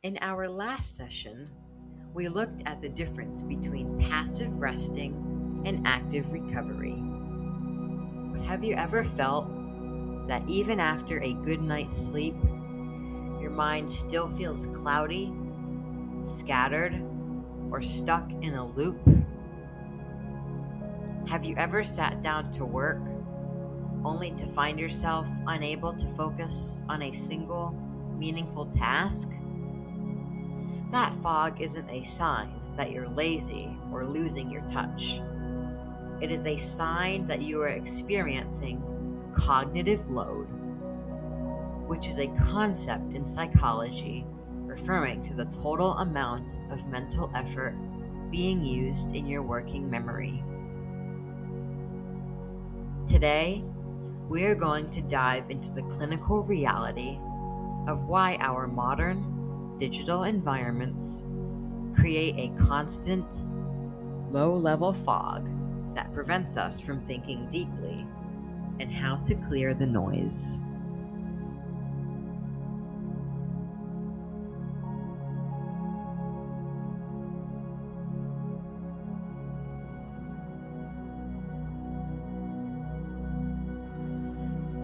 In our last session, we looked at the difference between passive resting and active recovery. But have you ever felt that even after a good night's sleep, your mind still feels cloudy, scattered, or stuck in a loop? Have you ever sat down to work only to find yourself unable to focus on a single, meaningful task? That fog isn't a sign that you're lazy or losing your touch. It is a sign that you are experiencing cognitive load, which is a concept in psychology referring to the total amount of mental effort being used in your working memory. Today, we are going to dive into the clinical reality of why our modern digital environments create a constant, low-level fog that prevents us from thinking deeply, and how to clear the noise.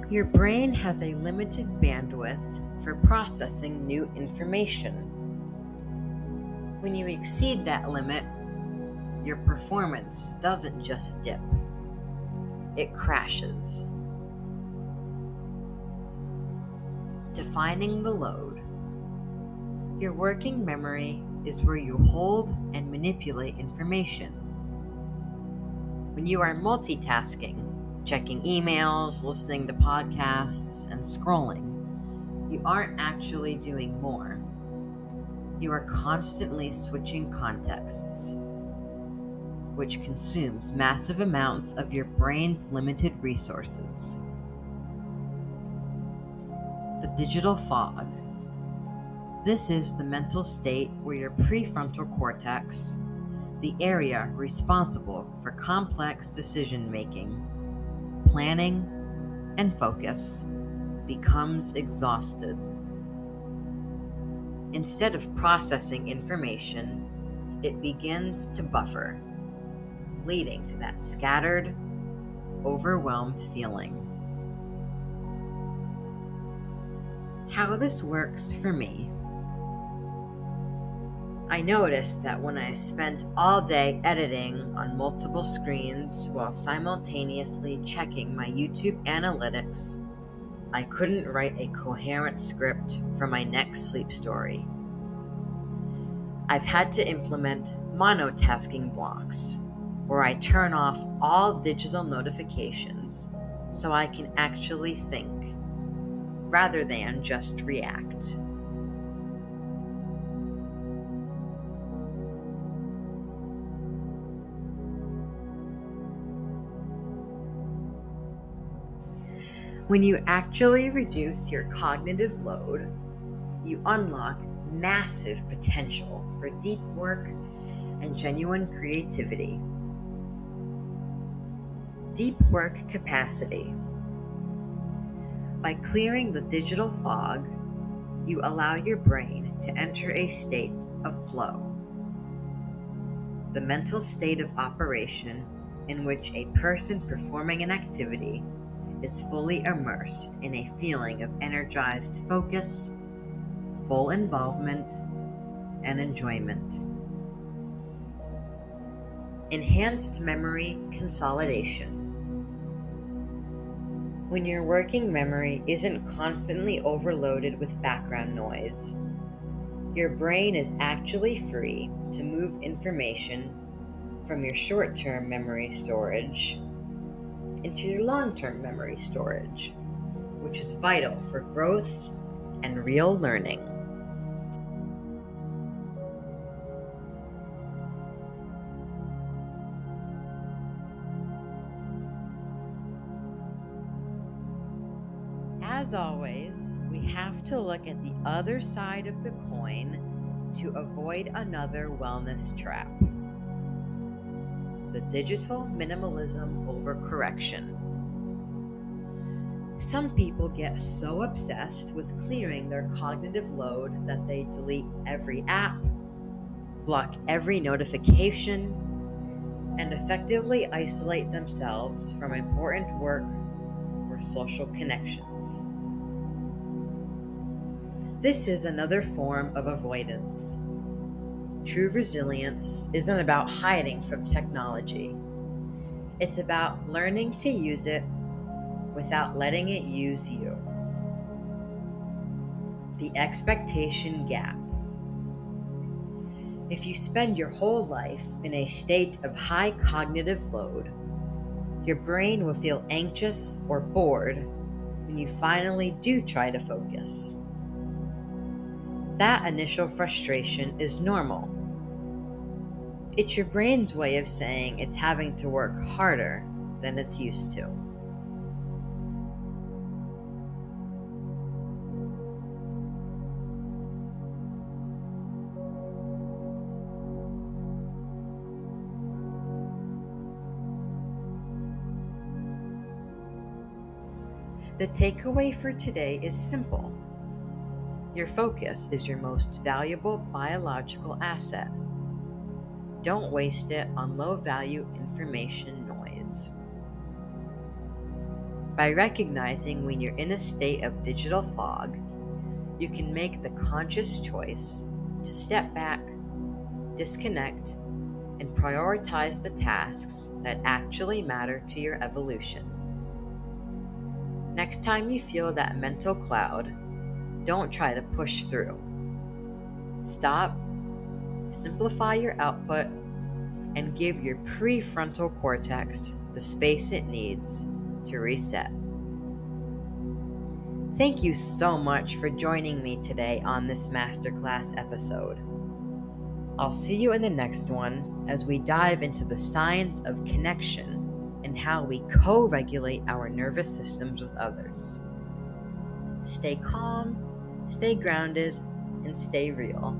Your brain has a limited bandwidth for processing new information. When you exceed that limit, your performance doesn't just dip, it crashes. Defining the load. Your working memory is where you hold and manipulate information. When you are multitasking, checking emails, listening to podcasts, and scrolling, you aren't actually doing more. You are constantly switching contexts, which consumes massive amounts of your brain's limited resources. The digital fog. This is the mental state where your prefrontal cortex, the area responsible for complex decision-making, planning, and focus, becomes exhausted. Instead of processing information, it begins to buffer, leading to that scattered, overwhelmed feeling. How this works for me. I noticed that when I spent all day editing on multiple screens while simultaneously checking my YouTube analytics, I couldn't write a coherent script for my next sleep story. I've had to implement monotasking blocks, where I turn off all digital notifications so I can actually think, rather than just react. When you actually reduce your cognitive load, you unlock massive potential for deep work and genuine creativity. Deep work capacity. By clearing the digital fog, you allow your brain to enter a state of flow, the mental state of operation in which a person performing an activity is fully immersed in a feeling of energized focus, full involvement, and enjoyment. Enhanced memory consolidation. When your working memory isn't constantly overloaded with background noise, your brain is actually free to move information from your short-term memory storage into your long-term memory storage, which is vital for growth and real learning. As always, we have to look at the other side of the coin to avoid another wellness trap. The digital minimalism overcorrection. Some people get so obsessed with clearing their cognitive load that they delete every app, block every notification, and effectively isolate themselves from important work or social connections. This is another form of avoidance. True resilience isn't about hiding from technology. It's about learning to use it without letting it use you. The expectation gap. If you spend your whole life in a state of high cognitive load, your brain will feel anxious or bored when you finally do try to focus. That initial frustration is normal. It's your brain's way of saying it's having to work harder than it's used to. The takeaway for today is simple. Your focus is your most valuable biological asset. Don't waste it on low-value information noise. By recognizing when you're in a state of digital fog, you can make the conscious choice to step back, disconnect, and prioritize the tasks that actually matter to your evolution. Next time you feel that mental cloud, don't try to push through. Stop, simplify your output, and give your prefrontal cortex the space it needs to reset. Thank you so much for joining me today on this masterclass episode. I'll see you in the next one as we dive into the science of connection and how we co-regulate our nervous systems with others. Stay calm, stay grounded, and stay real.